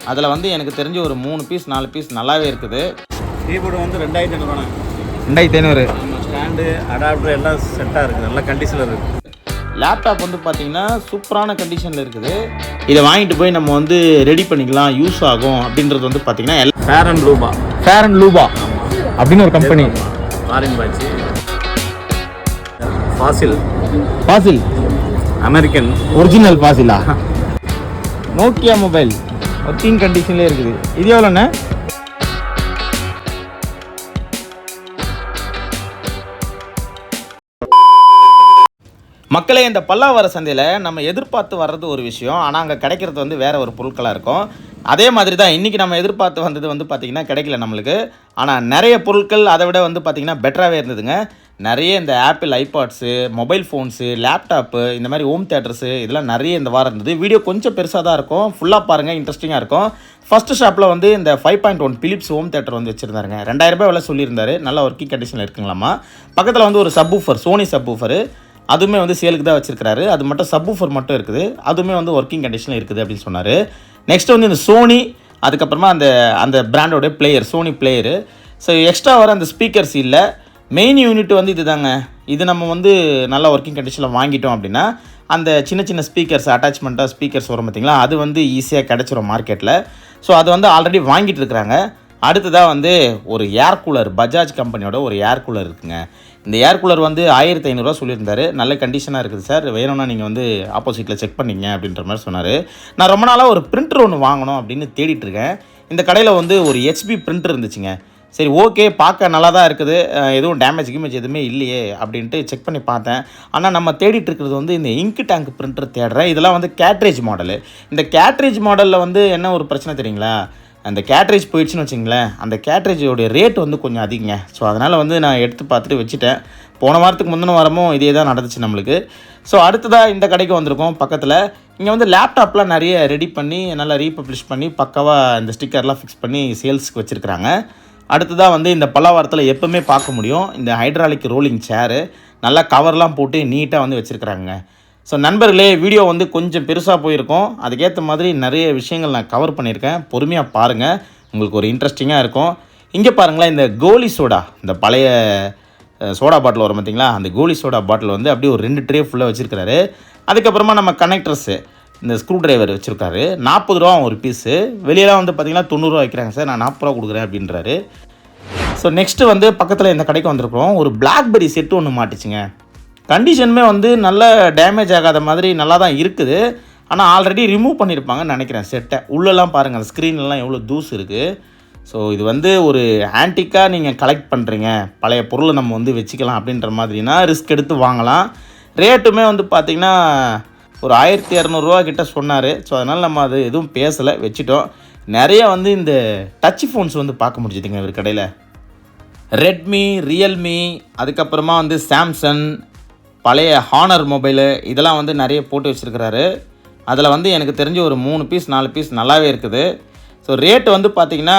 அதில் வந்து எனக்கு தெரிஞ்ச ஒரு 3 பீஸ் 4 பீஸ் நல்லாவே இருக்குது. கீபோர்டு வந்து 2500. 2500. ஆமாம், ஸ்டாண்டு அடாப்டர் எல்லாம் செட்டாக இருக்குது, நல்ல கண்டிஷனில் இருக்குது. லேப்டாப் வந்து பார்த்திங்கன்னா சூப்பரான கண்டிஷனில் இருக்குது. இதை வாங்கிட்டு போய் நம்ம வந்து ரெடி பண்ணிக்கலாம், யூஸ் ஆகும் அப்படின்றது வந்து பார்த்திங்கன்னா ஃபேர் அண்ட் லூபா அப்படின்னு ஒரு கம்பெனி. ஆரஞ்ச் பாய்ச்சி ஃபாசில் அமெரிக்கன் ஒரிஜினல் ஃபாசிலா. நோக்கியா மொபைல் ஒர்க்கிங் கண்டிஷன்லேயே இருக்குது. இது எவ்வளோண்ணே? மக்களே, இந்த பல்லாவர சந்தையில் நம்ம எதிர்பார்த்து வர்றது ஒரு விஷயம், ஆனால் அங்கே கிடைக்கிறது வந்து வேறு ஒரு பொருட்களாக இருக்கும். அதே மாதிரி தான் இன்றைக்கி நம்ம எதிர்பார்த்து வந்தது வந்து பார்த்திங்கன்னா கிடைக்கல நம்மளுக்கு. ஆனால் நிறைய பொருட்கள் அதை விட வந்து பார்த்திங்கன்னா பெட்டராகவே இருந்ததுங்க. நிறைய இந்த ஆப்பிள் ஐபாட்ஸு, மொபைல் ஃபோன்ஸு, லேப்டாப்பு, இந்த மாதிரி ஹோம் தேட்டர்ஸு இதெல்லாம் நிறைய இந்த வாரம் இருந்தது. வீடியோ கொஞ்சம் பெருசாக தான் இருக்கும், ஃபுல்லாக பாருங்கள், இன்ட்ரெஸ்டிங்காக இருக்கும். ஃபஸ்ட்டு ஷாப்பில் வந்து இந்த 5.1 பிலிப்ஸ் ஹோம் தேட்டர் வந்து வச்சுருந்தாருங்க. 2000 ரூபாய் விலை சொல்லியிருந்தாரு. நல்ல ஒர்க்கிங் கண்டிஷனில் இருக்குங்களாமா. பக்கத்தில் வந்து ஒரு சப்வூஃபர், சோனி சப்வூஃபரு, அதுவுமே வந்து சேலுக்கு தான் வச்சுருக்காரு. அது மட்டும் சப்வூஃபர் மட்டும் இருக்குது, அதுவுமே வந்து ஒர்க்கிங் கண்டிஷனில் இருக்குது அப்படின்னு சொன்னார். நெக்ஸ்ட் வந்து இந்த சோனி, அதுக்கப்புறமா அந்த பிராண்டோட player, Sony player. So extra வர அந்த ஸ்பீக்கர்ஸ் இல்லை, மெயின் யூனிட் வந்து இது தாங்க. இது நம்ம வந்து நல்ல ஒர்க்கிங் கண்டிஷனில் வாங்கிட்டோம் அப்படின்னா அந்த சின்ன சின்ன ஸ்பீக்கர்ஸ், அட்டாச்மெண்ட்டாக ஸ்பீக்கர்ஸ் வரும் பார்த்திங்களா, அது வந்து ஈஸியாக கிடச்சிரும் மார்க்கெட்டில். ஸோ அது வந்து ஆல்ரெடி வாங்கிட்டு இருக்கிறாங்க. அடுத்ததாக வந்து ஒரு ஏர் கூலர், பஜாஜ் கம்பெனியோட ஒரு ஏர் கூலர் இருக்குங்க. இந்த ஏர் கூலர் வந்து 1500 ரூபா சொல்லியிருந்தாரு. நல்ல கண்டிஷனாக இருக்குது சார், வேணும்னா நீங்கள் வந்து ஆப்போசிட்டில் செக் பண்ணிங்க அப்படின்ற மாதிரி சொன்னார். நான் ரொம்ப நாளாக ஒரு பிரிண்டர் ஒன்று வாங்கணும் அப்படின்னு தேடிட்டுருக்கேன். இந்த கடையில் வந்து ஒரு ஹெச்பி பிரிண்டர் இருந்துச்சுங்க. சரி, ஓகே, பார்க்க நல்லா தான் இருக்குது, எதுவும் டேமேஜ் எதுவுமே இல்லையே அப்படின்ட்டு செக் பண்ணி பார்த்தேன். ஆனால் நம்ம தேடிட்டு இருக்கிறது வந்து இந்த இங்க் டேங்க் பிரிண்டர் தேடுறேன். இதெல்லாம் வந்து கேட்ரேஜ் மாடலு. இந்த கேட்ரேஜ் மாடலில் வந்து என்ன ஒரு பிரச்சனை தெரியுங்களா, அந்த கேட்ரேஜ் போயிடுச்சுன்னு வச்சிங்களேன், அந்த கேட்ரேஜோடைய ரேட் வந்து கொஞ்சம் அதிகங்க. ஸோ அதனால் வந்து நான் எடுத்து பார்த்துட்டு வச்சுட்டேன். போன வாரத்துக்கு முந்தின வாரமும் இதே தான் நடந்துச்சு நம்மளுக்கு. ஸோ அடுத்ததாக இந்த கடைக்கு வந்திருக்கோம். பக்கத்தில் இங்கே வந்து லேப்டாப்லாம் நிறைய ரெடி பண்ணி நல்லா ரீபப்ளிஷ் பண்ணி பக்காவாக இந்த ஸ்டிக்கர்லாம் ஃபிக்ஸ் பண்ணி சேல்ஸுக்கு வச்சுருக்கிறாங்க. அடுத்ததாக வந்து இந்த பல்லாவரத்தில் எப்போவுமே பார்க்க முடியும் இந்த ஹைட்ராலிக் ரோலிங் சேரு, நல்லா கவர்லாம் போட்டு நீட்டாக வந்து வச்சுருக்கிறாங்க. ஸோ நண்பர்களே, வீடியோ வந்து கொஞ்சம் பெருசாக போயிருக்கும், அதுக்கேற்ற மாதிரி நிறைய விஷயங்கள் நான் கவர் பண்ணியிருக்கேன். பொறுமையாக பாருங்கள், உங்களுக்கு ஒரு இன்ட்ரெஸ்டிங்காக இருக்கும். இங்கே பாருங்களேன், இந்த கோலி சோடா, இந்த பழைய சோடா பாட்டில் வரும் பார்த்திங்களா, அந்த கோலி சோடா பாட்டில் வந்து அப்படியே ஒரு 2 ட்ரே ஃபுல்லாக வச்சுருக்கிறாரு. அதுக்கப்புறமா நம்ம கனெக்டர்ஸு, இந்த ஸ்க்ரூ டிரைவர் வச்சுருக்காரு. 40 ரூபா ஒரு பீஸு. வெளியெல்லாம் வந்து பார்த்திங்கன்னா 90 ரூபா வைக்கிறாங்க சார், நான் 40 ரூபா கொடுக்குறேன் அப்படின்றாரு. ஸோ நெக்ஸ்ட்டு வந்து பக்கத்தில் இந்த கடைக்கு வந்திருக்கிறோம். ஒரு பிளாக்பெரி செட்டு ஒன்று மாட்டிச்சுங்க. கண்டிஷனுமே வந்து நல்ல டேமேஜ் ஆகாத மாதிரி நல்லா தான் இருக்குது. ஆனால் ஆல்ரெடி ரிமூவ் பண்ணியிருப்பாங்கன்னு நினைக்கிறேன் செட்டை. உள்ளெல்லாம் பாருங்கள், அந்த ஸ்க்ரீன்லாம் எவ்வளோ தூசு இருக்குது. ஸோ இது வந்து ஒரு ஆன்டிக்காக நீங்கள் கலெக்ட் பண்ணுறீங்க, பழைய பொருளை நம்ம வந்து வச்சுக்கலாம் அப்படின்ற மாதிரினா ரிஸ்க் எடுத்து வாங்கலாம். ரேட்டுமே வந்து பார்த்திங்கன்னா ஒரு 1200 ரூபா கிட்ட சொன்னார். ஸோ அதனால் நம்ம அது எதுவும் பேசலை, வச்சுட்டோம். நிறைய வந்து இந்த டச் ஃபோன்ஸ் வந்து பார்க்க முடிஞ்சுதுங்க இவர் கடையில். ரெட்மி, ரியல்மி, அதுக்கப்புறமா வந்து சாம்சங், பழைய ஹானர் மொபைலு, இதெல்லாம் வந்து நிறைய போட்டு வச்சுருக்கிறாரு. அதில் வந்து எனக்கு தெரிஞ்ச ஒரு 3 பீஸ் 4 பீஸ் நல்லாவே இருக்குது. ஸோ ரேட்டு வந்து பார்த்திங்கன்னா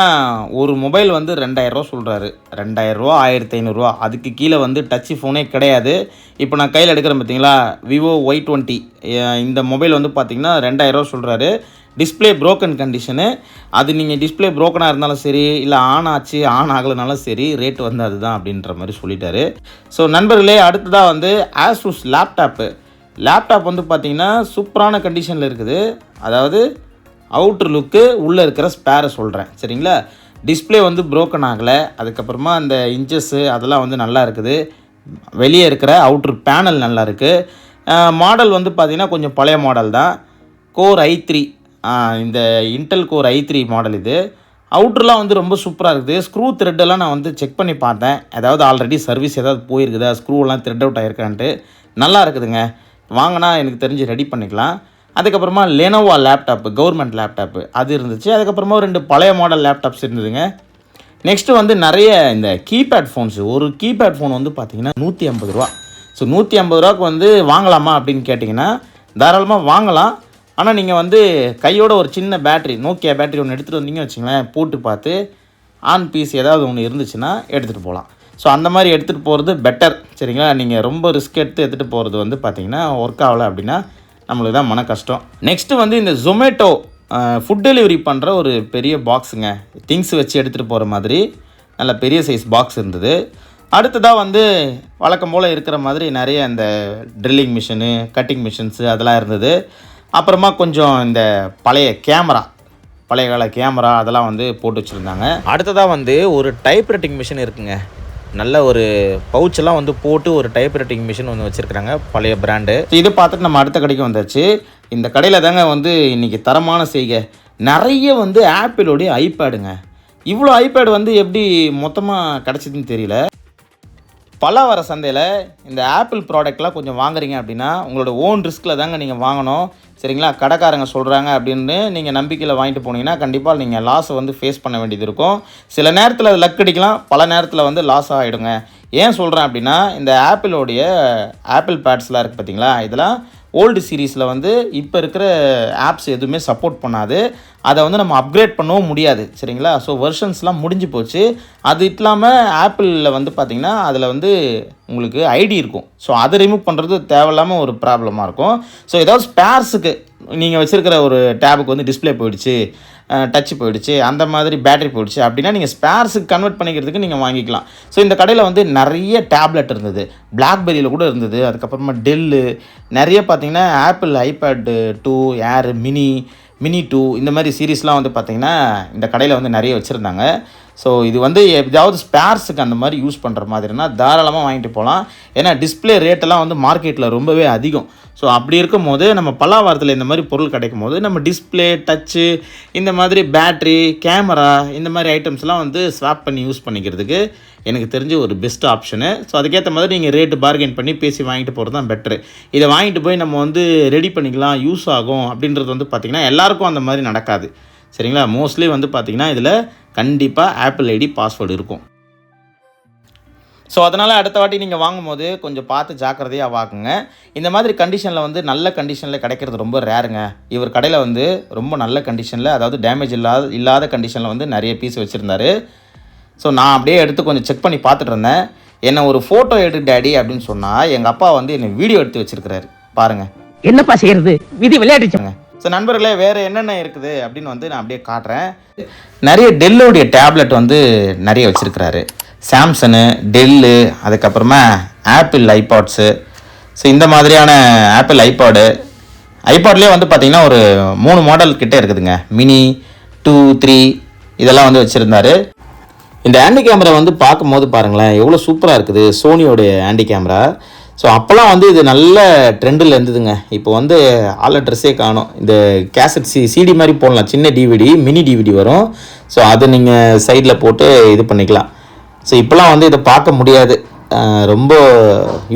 ஒரு மொபைல் வந்து 2000 ரூபா சொல்கிறாரு. 2000 ரூபா, 1500 ரூபா, அதுக்கு கீழே வந்து டச்சு ஃபோனே கிடையாது. இப்போ நான் கையில் எடுக்கிறேன் பார்த்தீங்களா, விவோ Y20, இந்த மொபைல் வந்து பார்த்திங்கன்னா 2000 ரூபா சொல்கிறாரு. Display broken condition. அது நீங்கள் டிஸ்பிளே ப்ரோக்கனாக இருந்தாலும் சரி, இல்லை ஆன் ஆச்சு ஆன் ஆகலைனாலும் சரி, ரேட் வந்து அதுதான் அப்படின்ற மாதிரி சொல்லிட்டாரு. ஸோ நண்பர்களே, அடுத்ததாக வந்து ஆசூஸ் லேப்டாப் வந்து பார்த்திங்கன்னா சூப்பரான கண்டிஷனில் இருக்குது. அதாவது அவுட்ரு லுக்கு, உள்ளே இருக்கிற ஸ்பேரை சொல்கிறேன் சரிங்களா. டிஸ்பிளே வந்து ப்ரோக்கன் ஆகலை. அதுக்கப்புறமா அந்த இன்ச்சஸ்ஸு அதெல்லாம் வந்து நல்லா இருக்குது. வெளியே இருக்கிற அவுட்ரு பேனல் நல்லா இருக்குது. மாடல் வந்து பார்த்திங்கன்னா கொஞ்சம் பழைய மாடல் தான். கோர் i3, இந்த இன்டெல் கோர் i3 மாடல் இது. அவுட்ருலாம் வந்து ரொம்ப சூப்பராக இருக்குது. ஸ்க்ரூ த்ரெட்டெல்லாம் நான் வந்து செக் பண்ணி பார்த்தேன், ஏதாவது ஆல்ரெடி சர்வீஸ் ஏதாவது போயிருக்குதா, ஸ்க்ரூவெல்லாம் த்ரெட் அவுட் ஆகிருக்கான்ட்டு. நல்லா இருக்குதுங்க, வாங்கினா எனக்கு தெரிஞ்சு ரெடி பண்ணிக்கலாம். அதுக்கப்புறமா லெனோவா லேப்டாப்பு, கவர்மெண்ட் லேப்டாப்பு அது இருந்துச்சு. அதுக்கப்புறமா 2 பழைய மாடல் லேப்டாப்ஸ் இருந்ததுங்க. நெக்ஸ்ட்டு வந்து நிறைய இந்த கீபேட் ஃபோன்ஸு. ஒரு கீபேட் ஃபோன் வந்து பார்த்திங்கன்னா 150 ரூபா. ஸோ 150 ரூபாய்க்கு வந்து வாங்கலாமா அப்படின்னு கேட்டிங்கன்னா தாராளமாக வாங்கலாம். ஆனால் நீங்கள் வந்து கையோட ஒரு சின்ன பேட்ரி, நோக்கியா பேட்ரி ஒன்று எடுத்துகிட்டு வந்தீங்க வச்சுங்களேன், போட்டு பார்த்து ஆன் பீஸ் ஏதாவது ஒன்று இருந்துச்சுன்னா எடுத்துகிட்டு போகலாம். ஸோ அந்த மாதிரி எடுத்துகிட்டு போகிறது பெட்டர் சரிங்களா. நீங்கள் ரொம்ப ரிஸ்க் எடுத்துகிட்டு போகிறது வந்து பார்த்திங்கன்னா ஒர்க் ஆகலை அப்படின்னா நம்மளுக்கு தான் மன கஷ்டம். நெக்ஸ்ட்டு வந்து இந்த ஜொமேட்டோ ஃபுட் டெலிவரி பண்ணுற ஒரு பெரிய பாக்ஸுங்க. திங்ஸ் வச்சு எடுத்துகிட்டு போகிற மாதிரி நல்ல பெரிய சைஸ் பாக்ஸ் இருந்தது. அடுத்ததாக வந்து வழக்கம் போல் இருக்கிற மாதிரி நிறைய இந்த ட்ரில்லிங் மிஷினு, கட்டிங் மிஷின்ஸு அதெல்லாம் இருந்தது. அப்புறமா கொஞ்சம் இந்த பழைய கால கேமரா அதெல்லாம் வந்து போட்டு வச்சுருந்தாங்க. அடுத்ததாக வந்து ஒரு டைப் ரைட்டிங் மிஷின் இருக்குங்க. நல்ல ஒரு பவுச்செல்லாம் வந்து போட்டு ஒரு டைப் ரைட்டிங் மிஷின் வந்து வச்சுருக்குறாங்க, பழைய பிராண்டு. இதை பார்த்துட்டு நம்ம அடுத்த கடைக்கு வந்தாச்சு. இந்த கடையில் தாங்க வந்து இன்றைக்கி தரமான செய்கை. நிறைய வந்து ஆப்பிளோடைய ஐபேடுங்க. இவ்வளோ ஐபேடு வந்து எப்படி மொத்தமாக கிடச்சிதுன்னு தெரியல. பலவர சந்தையில் இந்த ஆப்பிள் ப்ராடக்ட்லாம் கொஞ்சம் வாங்குறீங்க அப்படின்னா உங்களோட ஓன் ரிஸ்கில் தாங்க நீங்கள் வாங்கணும், சரிங்களா? கடைக்காரங்க சொல்கிறாங்க அப்படின்னு நீங்கள் நம்பிக்கையில் வாங்கிட்டு போனீங்கன்னா கண்டிப்பாக நீங்கள் லாஸை வந்து ஃபேஸ் பண்ண வேண்டியது இருக்கும். சில நேரத்தில் லக் அடிக்கலாம், பல நேரத்தில் வந்து லாஸ் ஆகிடுங்க. ஏன் சொல்கிறேன் அப்படின்னா இந்த ஆப்பிள் பேட்ஸ்லாம் இருக்குது பார்த்தீங்களா, இதெல்லாம் ஓல்டு சீரீஸில் வந்து இப்போ இருக்கிற ஆப்ஸ் எதுவுமே சப்போர்ட் பண்ணாது. அதை வந்து நம்ம அப்கிரேட் பண்ணவும் முடியாது, சரிங்களா? ஸோ வெர்ஷன்ஸ்லாம் முடிஞ்சு போச்சு. அது இல்லாமல் ஆப்பிளில் வந்து பார்த்திங்கன்னா அதில் வந்து உங்களுக்கு ஐடி இருக்கும். ஸோ அதை ரிமூவ் பண்ணுறது தேவையில்லாமல் ஒரு ப்ராப்ளமாக இருக்கும். ஸோ ஏதாவது ஸ்பேர்ஸுக்கு நீங்கள் வச்சுருக்கிற ஒரு டேபுக்கு வந்து டிஸ்பிளே போயிடுச்சு, டச்சு போயிடுச்சு, அந்த மாதிரி பேட்டரி போயிடுச்சு அப்படின்னா நீங்கள் ஸ்பேர்ஸுக்கு கன்வெர்ட் பண்ணிக்கிறதுக்கு நீங்கள் வாங்கிக்கலாம். ஸோ இந்த கடையில் வந்து நிறைய டேப்லெட் இருந்தது, பிளாக்பெரியில் கூட இருந்தது. அதுக்கப்புறமா டெல்லு, நிறைய பார்த்திங்கன்னா ஆப்பிள் ஐபேட் 2 ஏர், மினி 2 இந்த மாதிரி சீரீஸ்லாம் வந்து பார்த்திங்கன்னா இந்த கடையில் வந்து நிறைய வச்சுருந்தாங்க. ஸோ இது வந்து ஏதாவது ஸ்பேர்ஸுக்கு அந்த மாதிரி யூஸ் பண்ணுற மாதிரினா தாராளமாக வாங்கிட்டு போகலாம். ஏன்னா டிஸ்பிளே ரேட்டெல்லாம் வந்து மார்க்கெட்டில் ரொம்பவே அதிகம். ஸோ அப்படி இருக்கும் போது நம்ம பல்லாவரத்தில் இந்த மாதிரி பொருள் கிடைக்கும் போது நம்ம டிஸ்பிளே, டச்சு, இந்த மாதிரி பேட்ரி, கேமரா இந்த மாதிரி ஐட்டம்ஸ்லாம் வந்து ஸ்வாப் பண்ணி யூஸ் பண்ணிக்கிறதுக்கு எனக்கு தெரிஞ்ச ஒரு பெஸ்ட் ஆப்ஷனு. ஸோ அதுக்கேற்ற மாதிரி நீங்கள் ரேட்டு பார்கெயின் பண்ணி பேசி வாங்கிட்டு போகிறது தான் பெட்ரு. இதை வாங்கிட்டு போய் நம்ம வந்து ரெடி பண்ணிக்கலாம், யூஸ் ஆகும் அப்படின்றது வந்து பார்த்திங்கன்னா எல்லாருக்கும் அந்த மாதிரி நடக்காது, சரிங்களா? மோஸ்ட்லி வந்து பார்த்திங்கன்னா இதில் கண்டிப்பாக ஆப்பிள் ஐடி பாஸ்வேர்டு இருக்கும். ஸோ அதனால் அடுத்த வாட்டி நீங்கள் வாங்கும் போது கொஞ்சம் பார்த்து ஜாக்கிரதையாக வாங்குங்க. இந்த மாதிரி கண்டிஷனில் வந்து நல்ல கண்டிஷனில் கிடைக்கிறது ரொம்ப ரேருங்க. இவர் கடையில் வந்து ரொம்ப நல்ல கண்டிஷனில், அதாவது டேமேஜ் இல்லாத கண்டிஷனில் வந்து நிறைய பீஸ் வச்சுருந்தாரு. ஸோ நான் அப்படியே எடுத்து கொஞ்சம் செக் பண்ணி பார்த்துட்டு இருந்தேன். என்னை ஒரு ஃபோட்டோ எடு டேடி அப்படின்னு சொன்னால் எங்கள் அப்பா வந்து என்னை வீடியோ எடுத்து வச்சுருக்கிறாரு பாருங்கள். என்னப்பா செய்யறது, விதி விளையாடுச்சுங்க. ஸோ நண்பர்களே, வேறு என்னென்ன இருக்குது அப்படின்னு வந்து நான் அப்படியே காட்டுறேன். நிறைய டெல்லுடைய டேப்லெட் வந்து நிறைய வச்சுருக்கிறாரு. சாம்சங்கு, டெல்லு, அதுக்கப்புறமா ஆப்பிள் ஐபாட்ஸு. ஸோ இந்த மாதிரியான ஆப்பிள் ஐபாட்லேயே வந்து பார்த்திங்கன்னா ஒரு 3 மாடல் கிட்டே இருக்குதுங்க. மினி 2, 3 இதெல்லாம் வந்து வச்சுருந்தாரு. இந்த ஆண்டி கேமரா வந்து பார்க்கும்போது பாருங்களேன் எவ்வளோ சூப்பராக இருக்குது, சோனியோடைய ஆண்டி கேமரா. ஸோ அப்போல்லாம் வந்து இது நல்ல ட்ரெண்டில் இருந்ததுங்க. இப்போ வந்து ஆல் ட்ரெஸ்ஸே காணும். இந்த கேசட் சிடி மாதிரி போடலாம், சின்ன டிவிடி, மினி டிவிடி வரும். ஸோ அதை நீங்கள் சைடில் போட்டு இது பண்ணிக்கலாம். ஸோ இப்போலாம் வந்து இதை பார்க்க முடியாது, ரொம்ப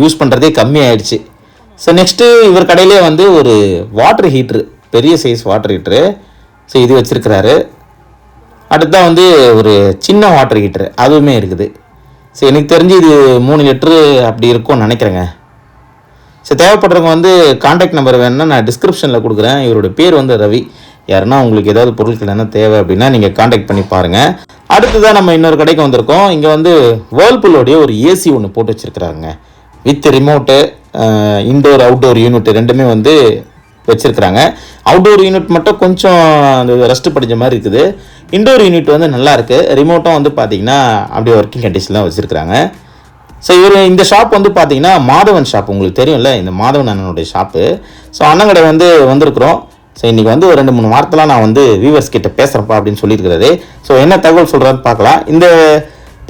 யூஸ் பண்ணுறதே கம்மியாயிடுச்சு. ஸோ நெக்ஸ்ட்டு இவர் கடையிலே வந்து ஒரு வாட்டர் ஹீட்ரு, பெரிய சைஸ் வாட்டர் ஹீட்ரு. ஸோ இது வச்சுருக்கிறாரு. அடுத்ததான் வந்து ஒரு சின்ன வாட்டர் ஹீட்ரு அதுவுமே இருக்குது. ஸோ எனக்கு தெரிஞ்சு இது 3 லிட்ரு அப்படி இருக்கும்னு நினைக்கிறேங்க. ஸோ தேவைப்படுறவங்க வந்து கான்டாக்ட் நம்பர் வேணுன்னா நான் டிஸ்கிரிப்ஷனில் கொடுக்குறேன். இவரோட பேர் வந்து ரவி. யாருன்னா உங்களுக்கு ஏதாவது பொருட்கள் என்ன தேவை அப்படின்னா நீங்கள் கான்டாக்ட் பண்ணி பாருங்கள். அடுத்ததான் நம்ம இன்னொரு கடைக்கு வந்திருக்கோம். இங்கே வந்து வேர்ல்பூலோடைய ஒரு ஏசி ஒன்று போட்டு வச்சுருக்குறாங்க, with remote, indoor outdoor unit ரெண்டுமே வந்து வச்சுருக்குறாங்க. அவுட்டோர் யூனிட் மட்டும் கொஞ்சம் அந்த ரெஸ்ட் படித்த மாதிரி இருக்குது. இன்டோர் யூனிட் வந்து நல்லாயிருக்கு. ரிமோட்டும் வந்து பார்த்திங்கன்னா அப்படியே ஒர்க்கிங் கண்டிஷனில் வச்சுருக்குறாங்க. ஸோ இந்த ஷாப் வந்து பார்த்திங்கன்னா மாதவன் ஷாப், உங்களுக்கு தெரியும்ல, இந்த மாதவன் அண்ணனுடைய ஷாப்பு. ஸோ அண்ணங்கடை வந்து வந்திருக்கிறோம். ஸோ இன்றைக்கி வந்து ஒரு 2-3 வாரத்தெலாம் நான் வந்து வியூவர்ஸ் கிட்ட பேசுகிறப்பா அப்படின்னு சொல்லியிருக்கிறாரு. ஸோ என்ன தகவல் சொல்கிறான்னு பார்க்கலாம். இந்த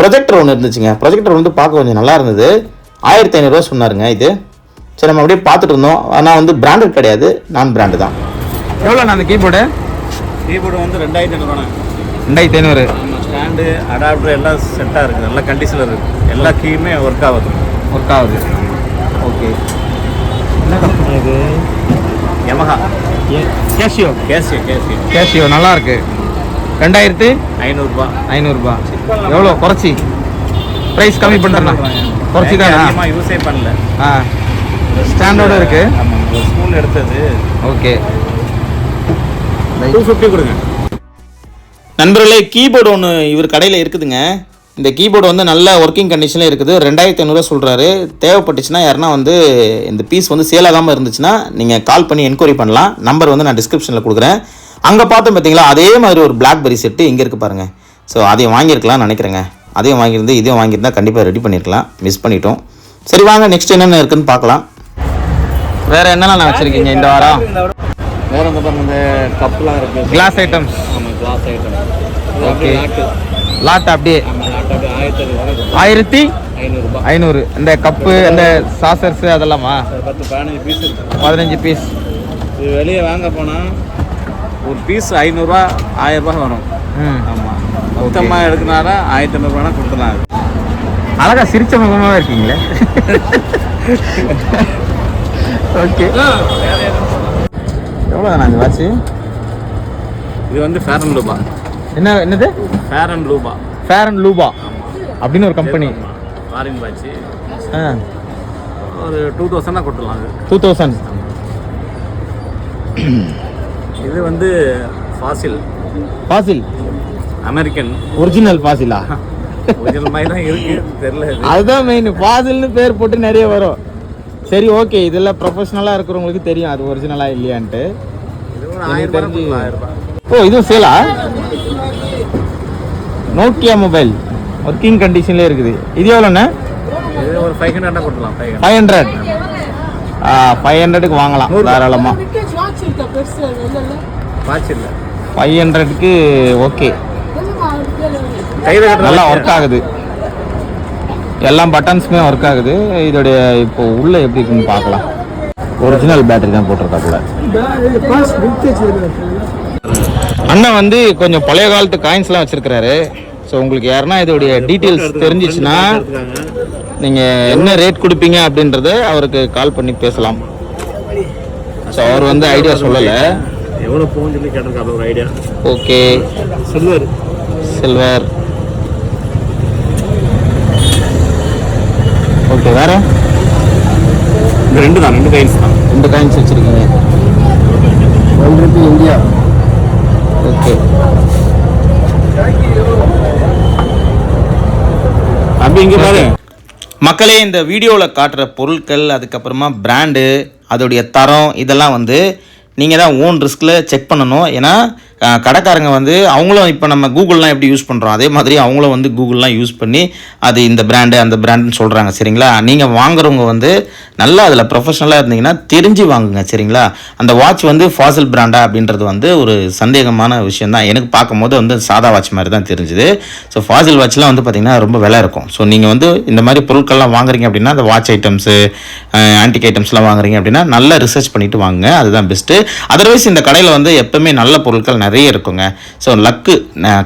ப்ரொஜெக்டர் ஒன்று இருந்துச்சுங்க. ப்ரொஜெக்டர் வந்து பார்க்க கொஞ்சம் நல்லா இருந்தது. 1500 சொன்னாருங்க இது. சரி நம்ம அப்படியே பார்த்துட்டு இருந்தோம். ஆனால் வந்து பிராண்டட் கிடையாது, நான் பிராண்டு தான். எவ்வளோ அந்த கீபோர்டு வந்து 2500. 2500. ஸ்டாண்டு, அடாப்டர் எல்லாம் செட்டாக இருக்குது, நல்ல கண்டிஷனில் இருக்குது. எல்லா கீயுமே ஒர்க் ஆகுது. ஓகே. என்ன கம்பெனி இது? யமஹா கேஷியோ நல்லா இருக்கு. 2500. 500. எவ்வளோ குறைச்சி ப்ரைஸ் கம்மி பண்ணுறேன், குறைச்சி தானே, யூஸே பண்ணல. ஸ்டாண்டோட இருக்கு. ஆமாம், ஒரு ஸ்கூல் எடுத்தது. ஓகே, 250 கொடுங்க. நண்பர்களே, கீபோர்டு ஒன்று இவர் கடையில் இருக்குதுங்க. இந்த கீபோர்டு வந்து நல்ல ஒர்க்கிங் கண்டிஷனில் இருக்குது. 2500 சொல்கிறாரு. தேவைப்பட்டுச்சுன்னா யாருன்னா வந்து இந்த பீஸ் வந்து சேல் ஆகாமல் இருந்துச்சுன்னா நீங்கள் கால் பண்ணி என்கொயரி பண்ணலாம். நம்பர் வந்து நான் டிஸ்கிரிப்ஷனில் கொடுக்குறேன். அங்கே பார்த்தோம் பார்த்தீங்களா, அதே மாதிரி ஒரு பிளாக்பெரி செட்டு இங்கே இருக்குது பாருங்கள். ஸோ அதையும் வாங்கியிருக்கலாம்னு நினைக்கிறேங்க. அதையும் வாங்கியிருந்து இதையும் வாங்கியிருந்தா கண்டிப்பாக ரெடி பண்ணியிருக்கலாம், மிஸ் பண்ணிட்டோம். சரி வாங்க நெக்ஸ்ட் என்னென்ன இருக்குதுன்னு பார்க்கலாம். வேறு என்னெல்லாம் நான் வச்சுருக்கீங்க இந்த வாரம்? வேறு இந்த பாருங்க, இந்த கப்லாம் இருக்குது, கிளாஸ் ஐட்டம்ஸ். ஆமாம் கிளாஸ் ஐட்டம். ஓகே, லாட் அப்படியே லாட் அப்படியே 1500. இந்த கப்பு, இந்த சாசர்ஸ் அதெல்லாமா? 10-15 பீஸ் இருக்குது. 15 பீஸ். இது வெளியே வாங்க போனால் ஒரு பீஸ் 500 1000 வரும். ஆமாம், மொத்தமாக எடுக்கனால 1500 கொடுத்துலாம். அழகா சிரிச்ச முகமாக இருக்கீங்களே. ஓகே, எவ்வளோ நான் வாட்சி? இது வந்து ஃபேர் அண்ட் லூபா. என்னது? ஃபேர் அண்ட் லூபா. ஃபேர் அண்ட் லூபா அப்படின்னு ஒரு கம்பெனி. Foreign watch. ஒரு 2000 கொடுத்துடலாம். அது 2000. இது வந்து ஃபாசில். ஃபாசில் அமெரிக்கன் ஒரிஜினல் ஃபாசிலா? ஒரிஜினல் மாதிரி தான் இருக்குது, தெரியல. அதுதான் மெயின், ஃபாசில்னு பேர் போட்டு நிறைய வரும். சரி ஓகே, இதெல்லாம் ப்ரொஃபஷனலாக இருக்கிறவங்களுக்கு தெரியும் அது ஒரிஜினலா இல்லையான்ட்டு. இது ஒரு 1000 ஓ, இதுவும் சேலா? நோக்கியா மொபைல் ஒர்க்கிங் கண்டிஷன்லேயே இருக்குது. இது எவ்வளோண்ணே? இது ஒரு 500 கொடுக்கலாம். 500. 500க்கு வாங்கலாம் தாராளமாக. வாட்ச் இல்லை 500க்கு. ஓகே, கையில் நல்லா ஒர்க் ஆகுது, எல்லா பட்டன்ஸுமே ஒர்க் ஆகுது. இதோடைய இப்போ உள்ள எப்படி இருக்குன்னு பார்க்கலாம். ஒரிஜினல் பேட்டரி தான் போட்டிருக்காப்புல. அண்ணன் வந்து கொஞ்சம் பழைய காலத்து காயின்ஸ்லாம் வச்சிருக்கிறாரு. ஸோ உங்களுக்கு யாருன்னா இதோடைய டீட்டெயில்ஸ் தெரிஞ்சிச்சுன்னா நீங்கள் என்ன ரேட் கொடுப்பீங்க அப்படின்றத அவருக்கு கால் பண்ணி பேசலாம். ஸோ அவர் வந்து ஐடியா சொல்லலை, எவ்வளோ போகும் சொல்லி கேட்டிருக்காரு ஒரு ஐடியா. Okay, silver. ஓகே, வேற இந்த 2 காயின்ஸ் தான். 2 காயின்ஸ் வச்சிருக்கீங்க. ₹1 இந்தியா. ஓகே, அப்படி இங்கே பாரு மக்களே, இந்த வீடியோவில் காட்டுற பொருட்கள், அதுக்கப்புறமா பிராண்டு, அதோடைய தரம், இதெல்லாம் வந்து நீங்கள் தான் ஓன் ரிஸ்கில் செக் பண்ணணும். ஏன்னா கடைக்காரங்க வந்து அவங்களும் இப்போ நம்ம கூகுள்லாம் எப்படி யூஸ் பண்ணுறோம் அதே மாதிரி அவங்களும் வந்து கூகுள்லாம் யூஸ் பண்ணி அது இந்த பிராண்டு அந்த பிராண்டுன்னு சொல்கிறாங்க. சரிங்களா, நீங்கள் வாங்குறவங்க வந்து நல்லா அதில் ப்ரொஃபஷனலாக இருந்தீங்கன்னா தெரிஞ்சு வாங்குங்க. சரிங்களா, அந்த வாட்ச் வந்து ஃபாசில் பிராண்டா அப்படின்றது வந்து ஒரு சந்தேகமான விஷயம் தான். எனக்கு பார்க்கும்போது வந்து சாதா வாட்ச் மாதிரி தான் தெரிஞ்சுது. ஸோ ஃபாசில் வாட்ச்லாம் வந்து பார்த்திங்கன்னா ரொம்ப விலை இருக்கும். ஸோ நீங்கள் வந்து இந்த மாதிரி பொருட்கள்லாம் வாங்குறீங்க அப்படின்னா அந்த வாட்ச் ஐட்டம்ஸு, ஆன்டிக் ஐட்டம்ஸ்லாம் வாங்குறீங்க அப்படின்னா நல்லா ரிசர்ச் பண்ணிவிட்டு வாங்குங்க, அதுதான் பெஸ்ட்டு. அதர்வைஸ் இந்த கடையில் வந்து எப்போவுமே நல்ல பொருட்கள் நிறைய இருக்குங்க. ஸோ லக்கு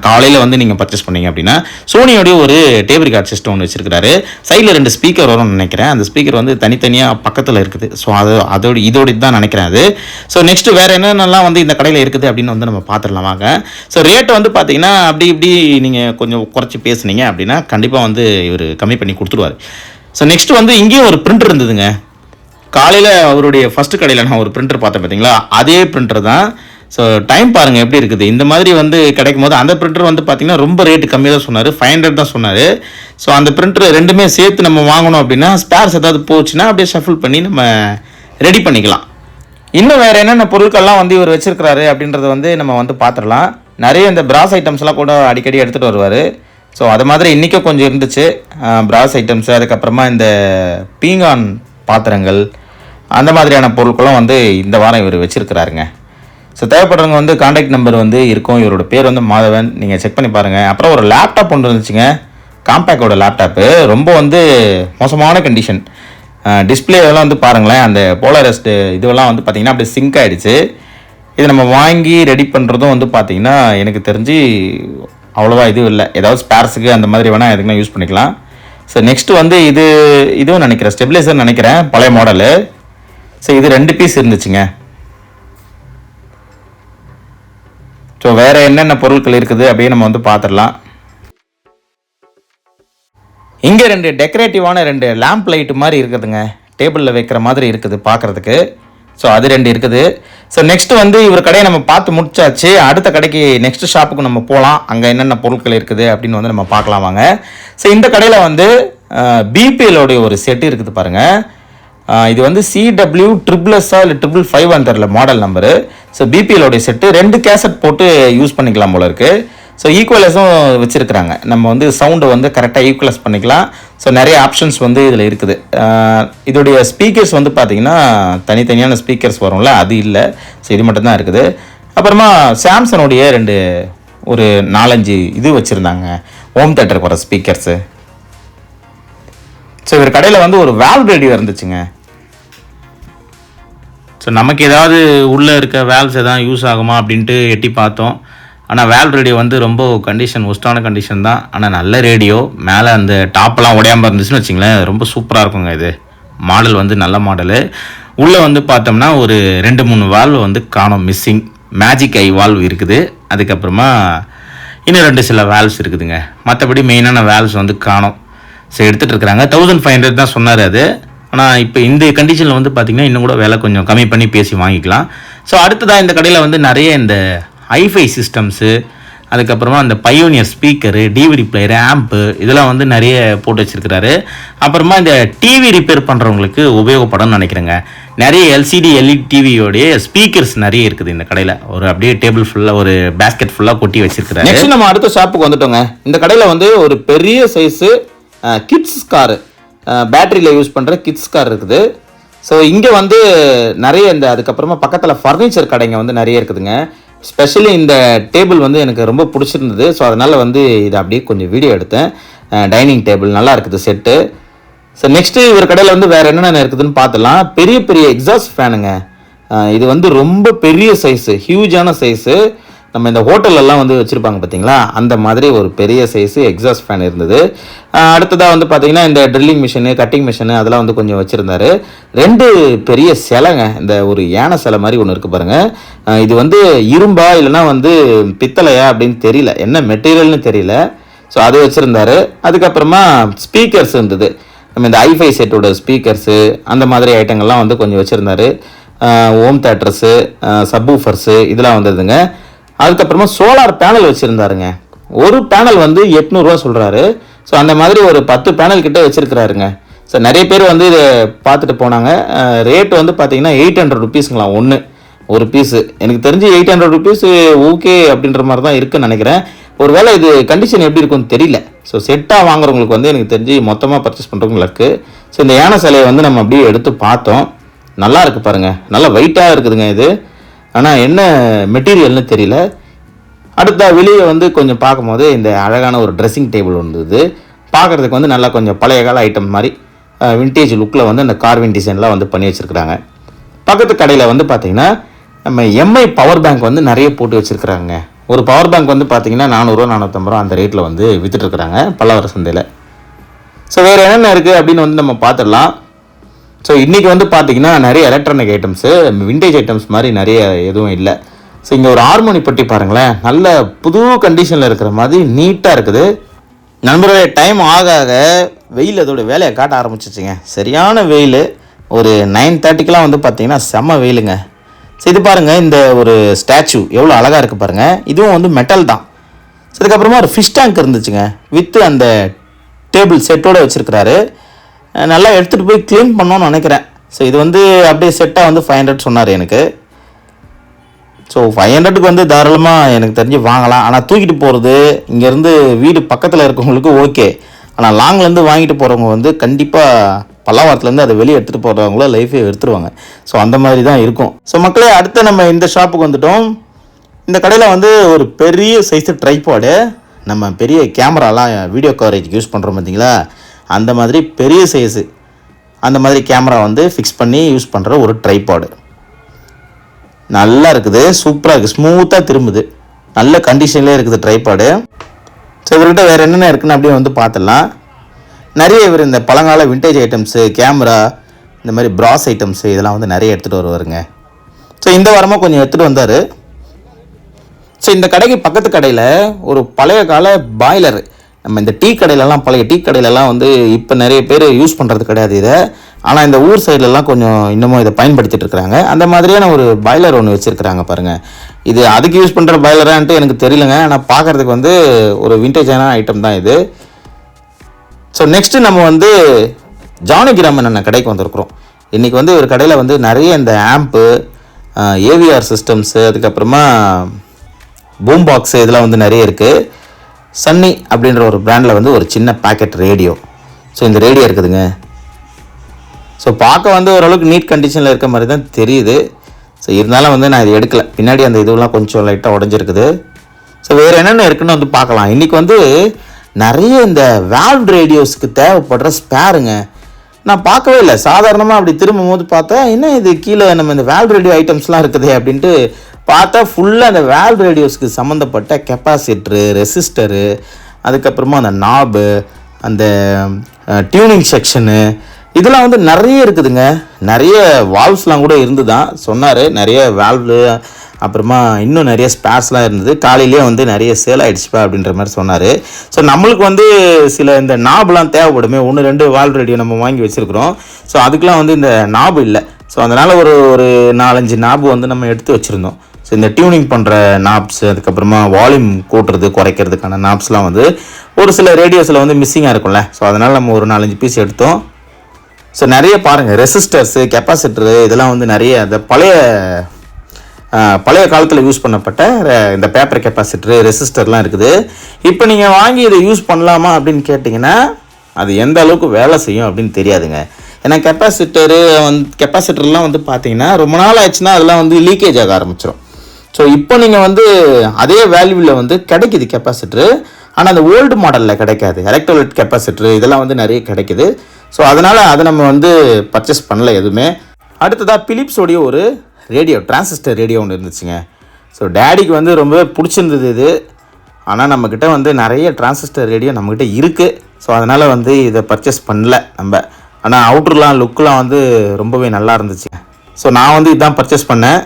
காலையில் வந்து நீங்கள் பர்ச்சேஸ் பண்ணீங்க அப்படின்னா சோனியோடைய ஒரு டேப் ரெக்கார்ட் சிஸ்டம் ஒன்று வச்சிருக்காரு. சைடில் 2 ஸ்பீக்கர் வரும்னு நினைக்கிறேன். அந்த ஸ்பீக்கர் வந்து தனித்தனியாக பக்கத்தில் இருக்குது. ஸோ இதோடு தான் நினைக்கிறேன் அது. ஸோ நெக்ஸ்ட்டு வேறு என்னென்னலாம் வந்து இந்த கடையில் இருக்குது அப்படின்னு வந்து நம்ம பார்த்துடலாம் வாங்க. ஸோ ரேட்டை வந்து பார்த்தீங்கன்னா அப்படி இப்படி நீங்கள் கொஞ்சம் குறைச்சி பேசுனீங்க அப்படின்னா கண்டிப்பாக வந்து இவர் கம்மி பண்ணி கொடுத்துருவார். ஸோ நெக்ஸ்ட்டு வந்து இங்கேயும் ஒரு பிரிண்டர் இருந்ததுங்க. காலையில் அவருடைய ஃபஸ்ட்டு கடையில் நான் ஒரு பிரிண்டர் பார்த்தேன் பார்த்தீங்களா, அதே பிரிண்டர் தான். ஸோ டைம் பாருங்கள் எப்படி இருக்குது. இந்த மாதிரி வந்து கிடைக்கும் போது அந்த பிரிண்டர் வந்து பார்த்திங்கன்னா ரொம்ப ரேட்டு கம்மியாக தான் சொன்னார், 500 தான் சொன்னார். ஸோ அந்த பிரிண்டர் ரெண்டுமே சேர்த்து நம்ம வாங்கணும் அப்படின்னா ஸ்பேர்ஸ் ஏதாவது போச்சுன்னா அப்படியே ஷஃபில் பண்ணி நம்ம ரெடி பண்ணிக்கலாம். இன்னும் வேறு என்னென்ன பொருட்கள்லாம் வந்து இவர் வச்சுருக்கிறாரு அப்படின்றத வந்து நம்ம வந்து பார்த்துடலாம். நிறைய இந்த பிராஸ் ஐட்டம்ஸ்லாம் கூட அடிக்கடி எடுத்துகிட்டு வருவார். ஸோ அது மாதிரி இன்றைக்கும் கொஞ்சம் இருந்துச்சு பிராஸ் ஐட்டம்ஸு. அதுக்கப்புறமா இந்த பீங்கான் பாத்திரங்கள் அந்த மாதிரியான பொருட்களும் வந்து இந்த வாரம் இவர் வச்சுருக்கிறாருங்க. ஸோ தேவைப்படுறவங்க வந்து கான்டாக்ட் நம்பர் வந்து இருக்கும். இவரோட பேர் வந்து மாதவன், நீங்கள் செக் பண்ணி பாருங்கள். அப்புறம் ஒரு லேப்டாப் ஒன்று இருந்துச்சுங்க, காம்பேக்கோட லேப்டாப்பு. ரொம்ப வந்து மோசமான கண்டிஷன். டிஸ்பிளேலாம் வந்து பாருங்களேன், அந்த போலரஸ்ட்டு இதுவெல்லாம் வந்து பார்த்திங்கன்னா அப்படியே சிங்க் ஆகிடுச்சு. இது நம்ம வாங்கி ரெடி பண்ணுறதும் வந்து பார்த்திங்கன்னா எனக்கு தெரிஞ்சு அவ்வளோவா இதுவும் இல்லை. ஏதாவது ஸ்பேர்ஸுக்கு அந்த மாதிரி வேணால் எதுக்குன்னா யூஸ் பண்ணிக்கலாம். ஸோ நெக்ஸ்ட்டு வந்து இதுவும் நினைக்கிறேன் ஸ்டெபிலைசர் நினைக்கிறேன், பழைய மாடலு. ஸோ இது 2 பீஸ் இருந்துச்சுங்க. ஸோ வேறு என்னென்ன பொருட்கள் இருக்குது அப்படியே நம்ம வந்து பார்த்துடலாம். இங்கே 2 டெக்கரேட்டிவான 2 லேம்ப் லைட்டு மாதிரி இருக்குதுங்க, டேபிளில் வைக்கிற மாதிரி இருக்குது பார்க்குறதுக்கு. ஸோ அது 2 இருக்குது. ஸோ நெக்ஸ்ட்டு வந்து இவர் கடையை நம்ம பார்த்து முடிச்சாச்சு. அடுத்த கடைக்கு நெக்ஸ்ட் ஷாப்புக்கு நம்ம போகலாம், அங்கே என்னென்ன பொருட்கள் இருக்குது அப்படின்னு வந்து நம்ம பார்க்கலாம் வாங்க. ஸோ இந்த கடையில் வந்து பிபிஎலோடைய ஒரு செட்டு இருக்குது பாருங்கள். இது வந்து CW SSS இல்லை 555 தெரில மாடல் நம்பரு. ஸோ பிபிஎலோடைய செட்டு 2 கேசட் போட்டு யூஸ் பண்ணிக்கலாம் போல இருக்குது. ஸோ ஈக்குவலைஸும் வச்சுருக்குறாங்க. நம்ம வந்து சவுண்டை வந்து கரெக்டாக ஈக்குவலைஸ் பண்ணிக்கலாம். ஸோ நிறைய ஆப்ஷன்ஸ் வந்து இதில் இருக்குது. இதோடைய ஸ்பீக்கர்ஸ் வந்து பார்த்திங்கன்னா தனித்தனியான ஸ்பீக்கர்ஸ் வரும்ல, அது இல்லை. ஸோ இது மட்டும்தான் இருக்குது. அப்புறமா சாம்சனுடைய ஒரு 4-5 இது வச்சுருந்தாங்க ஹோம் தேட்டருக்கு வர ஸ்பீக்கர்ஸு. ஸோ இவர் கடையில் வந்து ஒரு வால்வ் ரேடியோ இருந்துச்சுங்க. ஸோ நமக்கு ஏதாவது உள்ளே இருக்க வேல்வ்ஸ் எதாவது யூஸ் ஆகுமா அப்படின்ட்டு எட்டி பார்த்தோம். ஆனால் வேல்வ் ரேடியோ வந்து ரொம்ப ஒஸ்ட்டான கண்டிஷன் தான். ஆனால் நல்ல ரேடியோ, மேலே அந்த டாப்பெல்லாம் உடையாமல் இருந்துச்சுன்னு வச்சிங்களேன், ரொம்ப சூப்பராக இருக்குங்க. இது மாடல் வந்து நல்ல மாடலு. உள்ளே வந்து பார்த்தோம்னா ஒரு 2-3 வால்வ் வந்து காணோம், மிஸ்ஸிங். மேஜிக் ஐ வால்வ் இருக்குது. அதுக்கப்புறமா இன்னும் 2 சில வேல்வ்ஸ் இருக்குதுங்க. மற்றபடி மெயினான வேல்வ்ஸ் வந்து காணோம். ஸோ எடுத்துகிட்டு இருக்கிறாங்க. 1500 தான் சொன்னார் அது. ஆனால் இப்போ இந்த கண்டிஷனில் வந்து பார்த்திங்கன்னா இன்னும் கூட விலை கொஞ்சம் கம்மி பண்ணி பேசி வாங்கிக்கலாம். ஸோ அடுத்ததாக இந்த கடையில் வந்து நிறைய இந்த ஹைஃபை சிஸ்டம்ஸு, அதுக்கப்புறமா அந்த பயோனியர் ஸ்பீக்கரு, டிவிடி பிளேயரு, ஆம்பு இதெல்லாம் வந்து நிறைய போட்டு வச்சுருக்கிறாரு. அப்புறமா இந்த டிவி ரிப்பேர் பண்ணுறவங்களுக்கு உபயோகப்படணும்னு நினைக்கிறேங்க. நிறைய எல்சிடி எல்இடி டிவியோடைய ஸ்பீக்கர்ஸ் நிறைய இருக்குது இந்த கடையில். ஒரு அப்படியே டேபிள் ஃபுல்லாக ஒரு பேஸ்கெட் ஃபுல்லாக கொட்டி வச்சிருக்கிறாரு. நெக்ஸ்ட் நம்ம அடுத்த ஷாப்புக்கு வந்துட்டோங்க. இந்த கடையில் வந்து ஒரு பெரிய சைஸு கிட்ஸ் காரு, பேட்டரியில் யூஸ் பண்ணுற கிட்ஸ் கார் இருக்குது. ஸோ இங்கே வந்து நிறைய அதுக்கப்புறமா பக்கத்தில் ஃபர்னிச்சர் கடைங்க வந்து நிறைய இருக்குதுங்க. ஸ்பெஷலி இந்த டேபிள் வந்து எனக்கு ரொம்ப பிடிச்சிருந்தது. ஸோ அதனால் வந்து இதை அப்படியே கொஞ்சம் வீடியோ எடுத்தேன். டைனிங் டேபிள் நல்லா இருக்குது செட்டு. ஸோ நெக்ஸ்ட்டு இவர் கடையில் வந்து வேறு என்னென்ன இருக்குதுன்னு பார்த்துலாம். பெரிய பெரிய எக்ஸாஸ்ட் ஃபேனுங்க. இது வந்து ரொம்ப பெரிய சைஸு, ஹியூஜான சைஸு. நம்ம இந்த ஹோட்டலெல்லாம் வந்து வச்சுருப்பாங்க பார்த்தீங்களா, அந்த மாதிரி ஒரு பெரிய சைஸு எக்ஸாஸ்ட் ஃபேன் இருந்தது. அடுத்ததாக வந்து பார்த்திங்கன்னா இந்த ட்ரில்லிங் மிஷினு, கட்டிங் மிஷினு அதெல்லாம் வந்து கொஞ்சம் வச்சுருந்தாரு. 2 பெரிய சிலைங்க. இந்த ஒரு யானை சிலை மாதிரி ஒன்று இருக்குது பாருங்கள். இது வந்து இரும்பா இல்லைனா வந்து பித்தளையா அப்படின்னு தெரியல, என்ன மெட்டீரியல்னு தெரியல. ஸோ அது வச்சுருந்தாரு. அதுக்கப்புறமா ஸ்பீக்கர்ஸ் இருந்தது. நம்ம இந்த ஐஃபை செட்டோட ஸ்பீக்கர்ஸு அந்த மாதிரி ஐட்டங்கள்லாம் வந்து கொஞ்சம் வச்சுருந்தாரு. ஹோம் தேட்டர்ஸு, சப்வூஃபர்ஸு இதெல்லாம் வந்ததுங்க. அதுக்கப்புறமா சோலார் பேனல் வச்சுருந்தாருங்க. ஒரு பேனல் வந்து 800 ரூபா சொல்கிறாரு. ஸோ அந்த மாதிரி ஒரு 10 பேனல் கிட்டே வச்சுருக்கிறாருங்க. ஸோ நிறைய பேர் வந்து இதை பார்த்துட்டு போனாங்க. ரேட் வந்து பார்த்தீங்கன்னா 800 ருபீஸுங்களாம் ஒரு பீஸு. எனக்கு தெரிஞ்சு 800 ருபீஸு ஓகே அப்படின்ற மாதிரி தான் இருக்குன்னு நினைக்கிறேன். ஒரு வேளை இது கண்டிஷன் எப்படி இருக்குன்னு தெரியல. ஸோ செட்டாக வாங்குறவங்களுக்கு வந்து எனக்கு தெரிஞ்சு மொத்தமாக பர்ச்சேஸ் பண்ணுறவங்களுக்கு. ஸோ இந்த யானை சிலையை வந்து நம்ம அப்படியே எடுத்து பார்த்தோம். நல்லா இருக்குது பாருங்கள், நல்லா வெயிட்டாக இருக்குதுங்க இது. ஆனால் என்ன மெட்டீரியல்னு தெரியல. அடுத்த வெளியே வந்து கொஞ்சம் பார்க்கும்போது இந்த அழகான ஒரு ட்ரெஸ்ஸிங் டேபிள் இருந்தது. பார்க்குறதுக்கு வந்து நல்லா கொஞ்சம் பழைய கால ஐட்டம் மாதிரி விண்டேஜ் லுக்கில் வந்து அந்த கார்வின் டிசைன்லாம் வந்து பண்ணி வச்சுருக்குறாங்க. பக்கத்து கடையில் வந்து பார்த்திங்கன்னா நம்ம எம்ஐ பவர் பேங்க் வந்து நிறைய போட்டு வச்சுருக்குறாங்க. ஒரு பவர் பேங்க் வந்து பார்த்திங்கன்னா 400 ரூபா 450 ரூபா அந்த ரேட்டில் வந்து விற்றுட்டுருக்குறாங்க பல்லவர சந்தையில். ஸோ வேறு என்னென்ன இருக்குது அப்படின்னு வந்து நம்ம பார்த்துடலாம். ஸோ இன்றைக்கி வந்து பார்த்திங்கன்னா நிறைய எலக்ட்ரானிக் ஐட்டம்ஸு, விண்டேஜ் ஐட்டம்ஸ் மாதிரி நிறைய எதுவும் இல்லை. ஸோ இங்கே ஒரு ஹார்மோனி பட்டி பாருங்களேன், நல்ல புது கண்டிஷனில் இருக்கிற மாதிரி நீட்டாக இருக்குது. நண்பர்களே, டைம் ஆக ஆக வெயில் அதோட வேலையை காட்ட ஆரம்பிச்சிச்சுங்க. சரியான வெயில். ஒரு 9:30க்கெலாம் வந்து பார்த்திங்கன்னா செம்ம வெயிலுங்க. ஸோ இது பாருங்கள், இந்த ஒரு ஸ்டாச்சு எவ்வளோ அழகாக இருக்குது பாருங்கள். இதுவும் வந்து மெட்டல் தான். ஸோ அதுக்கப்புறமா ஒரு ஃபிஷ் டேங்க் இருந்துச்சுங்க, வித்து அந்த டேபிள் செட்டோடு வச்சுருக்கிறாரு. நல்லா எடுத்துகிட்டு போய் க்ளீன் பண்ணோன்னு நினைக்கிறேன். ஸோ இது வந்து அப்படியே செட்டாக வந்து 500 சொன்னார் எனக்கு. ஸோ 500க்கு வந்து தாராளமாக எனக்கு தெரிஞ்சு வாங்கலாம். ஆனால் தூக்கிட்டு போகிறது இங்கேருந்து வீடு பக்கத்தில் இருக்கவங்களுக்கு ஓகே. ஆனால் லாங்லேருந்து வாங்கிட்டு போகிறவங்க வந்து கண்டிப்பாக பல்லாவரத்துலேருந்து அதை வெளியே எடுத்துகிட்டு போகிறவங்கள லைஃபே எடுத்துருவாங்க. ஸோ அந்த மாதிரி தான் இருக்கும். ஸோ மக்களே, அடுத்து நம்ம இந்த ஷாப்புக்கு வந்துட்டோம். இந்த கடையில் வந்து ஒரு பெரிய சைஸு ட்ரைபாடு, நம்ம பெரிய கேமராலாம் வீடியோ கவரேஜ் யூஸ் பண்ணுறோம் பார்த்தீங்களா, அந்த மாதிரி பெரிய சைஸு அந்த மாதிரி கேமரா வந்து ஃபிக்ஸ் பண்ணி யூஸ் பண்ணுற ஒரு ட்ரைபாடு. நல்லா இருக்குது, சூப்பராக இருக்குது, ஸ்மூத்தாக திரும்புது, நல்ல கண்டிஷன்லேயே இருக்குது ட்ரைபாடு. ஸோ இவர்கிட்ட வேறு என்னென்ன இருக்குன்னு அப்படியே வந்து பார்த்துடலாம். நிறைய இவர் இந்த பழங்கால விண்டேஜ் ஐட்டம்ஸு, கேமரா, இந்த மாதிரி ப்ராஸ் ஐட்டம்ஸு இதெல்லாம் வந்து நிறைய எடுத்துகிட்டு வருவாருங்க. ஸோ இந்த வாரமாக கொஞ்சம் எடுத்துகிட்டு வந்தார். ஸோ இந்த கடைக்கு பக்கத்து கடையில் ஒரு பழைய கால பாய்லரு, நம்ம இந்த டீ கடையிலலாம், பழைய டீ கடையிலலாம் வந்து இப்போ நிறைய பேர் யூஸ் பண்ணுறது கிடையாது இதை. ஆனால் இந்த ஊர் சைட்லலாம் கொஞ்சம் இன்னமும் இதை பயன்படுத்திட்டு இருக்கிறாங்க. அந்த மாதிரியான ஒரு பாய்லர் ஒன்று வச்சுருக்கிறாங்க பாருங்கள். இது அதுக்கு யூஸ் பண்ணுற பாய்லரான்ட்டு எனக்கு தெரியலங்க. ஆனால் பார்க்குறதுக்கு வந்து ஒரு விண்டேஜான ஐட்டம் தான் இது. ஸோ நெக்ஸ்ட்டு நம்ம வந்து ஜானகிராமன் அண்ணன் கடைக்கு வந்திருக்கிறோம். இன்றைக்கி வந்து ஒரு கடையில் வந்து நிறைய இந்த ஆம்பு, ஏவிஆர் சிஸ்டம்ஸு, அதுக்கப்புறமா பூம் பாக்ஸு, இதெல்லாம் வந்து நிறைய இருக்குது. சன்னி அப்படின்ற ஒரு பிராண்டில் வந்து ஒரு சின்ன பேக்கெட் ரேடியோ. ஸோ இந்த ரேடியோ இருக்குதுங்க. ஸோ பார்க்க வந்து ஓரளவுக்கு நீட் கண்டிஷனில் இருக்க மாதிரி தான் தெரியுது. ஸோ இருந்தாலும் வந்து நான் இது எடுக்கலை. பின்னாடி அந்த இதுவெல்லாம் கொஞ்சம் லைட்டாக உடஞ்சிருக்குது. ஸோ வேறு என்னென்ன இருக்குன்னு வந்து பார்க்கலாம். இன்றைக்கி வந்து நிறைய இந்த வால்வ் ரேடியோஸ்க்கு தேவைப்படுற ஸ்பேருங்க நான் பார்க்கவே இல்லை. சாதாரணமாக அப்படி திரும்பும் போது பார்த்தா என்ன இது கீழே நம்ம இந்த வால்வ் ரேடியோ ஐட்டம்ஸ்லாம் இருக்குது அப்படின்ட்டு பார்த்தா ஃபுல்லாக அந்த வால்வ் ரேடியோஸ்க்கு சம்மந்தப்பட்ட கெப்பாசிட்டரு, ரெசிஸ்டரு, அதுக்கப்புறமா அந்த நாபு, அந்த டியூனிங் செக்ஷனு, இதெல்லாம் வந்து நிறைய இருக்குதுங்க. நிறைய வால்வ்ஸ்லாம் கூட இருந்து தான் சொன்னார். நிறைய வால்வு, அப்புறமா இன்னும் நிறைய ஸ்பேர்ஸ்லாம் இருந்தது. காலையிலேயே வந்து நிறைய சேல் ஆகிடுச்சுப்பா அப்படின்ற மாதிரி சொன்னார். ஸோ நம்மளுக்கு வந்து சில இந்த நாபுலாம் தேவைப்படுமே, 1-2 வால்வ் ரேடியோ நம்ம வாங்கி வச்சுருக்குறோம். ஸோ அதுக்கெலாம் வந்து இந்த நாபு இல்லை. ஸோ அதனால் ஒரு 4-5 நாபு வந்து நம்ம எடுத்து வச்சுருந்தோம். ஸோ இந்த டியூனிங் பண்ணுற நாப்ஸ், அதுக்கப்புறமா வால்யூம் கூட்டுறது குறைக்கிறதுக்கான நாப்ஸ்லாம் வந்து ஒரு சில ரேடியோஸில் வந்து மிஸ்ஸிங்காக இருக்கும்ல. ஸோ அதனால் நம்ம ஒரு 4-5 பீஸ் எடுத்தோம். ஸோ நிறைய பாருங்கள், ரெசிஸ்டர்ஸு, கெப்பாசிட்டரு, இதெல்லாம் வந்து நிறைய அந்த பழைய காலத்தில் யூஸ் பண்ணப்பட்ட இந்த பேப்பர் கெப்பாசிட்டரு, ரெசிஸ்டர்லாம் இருக்குது. இப்போ நீங்கள் வாங்கி இதை யூஸ் பண்ணலாமா அப்படின்னு கேட்டிங்கன்னா அது எந்த அளவுக்கு வேலை செய்யும் அப்படின்னு தெரியாதுங்க. ஏன்னா கெப்பாசிட்டர்லாம் வந்து பார்த்தீங்கன்னா ரொம்ப நாள் ஆச்சுன்னா அதெல்லாம் வந்து லீக்கேஜ் ஆக ஆரம்பிச்சிடும். ஸோ இப்போ நீங்கள் வந்து அதே வேல்யூவில் வந்து கிடைக்கிது கெப்பாசிட்டரு, ஆனால் அந்த ஓல்டு மாடலில் கிடைக்காது. எலக்ட்ரோலைட் கெப்பாசிட்டரு இதெல்லாம் வந்து நிறைய கிடைக்கிது. ஸோ அதனால் அதை நம்ம வந்து பர்ச்சேஸ் பண்ணல எதுவுமே. அடுத்ததாக பிலிப்ஸோடைய ஒரு ரேடியோ, டிரான்சிஸ்டர் ரேடியோ ஒன்று இருந்துச்சுங்க. ஸோ டேடிக்கு வந்து ரொம்ப பிடிச்சிருந்தது இது. ஆனால் நம்மக்கிட்ட வந்து நிறைய டிரான்சிஸ்டர் ரேடியோ நம்மக்கிட்ட இருக்குது. ஸோ அதனால் வந்து இதை பர்ச்சேஸ் பண்ணல நம்ம. ஆனால் அவுட்ருலாம் லுக்கெலாம் வந்து ரொம்பவே நல்லா இருந்துச்சு. ஸோ நான் வந்து இதுதான் பர்ச்சேஸ் பண்ணேன்.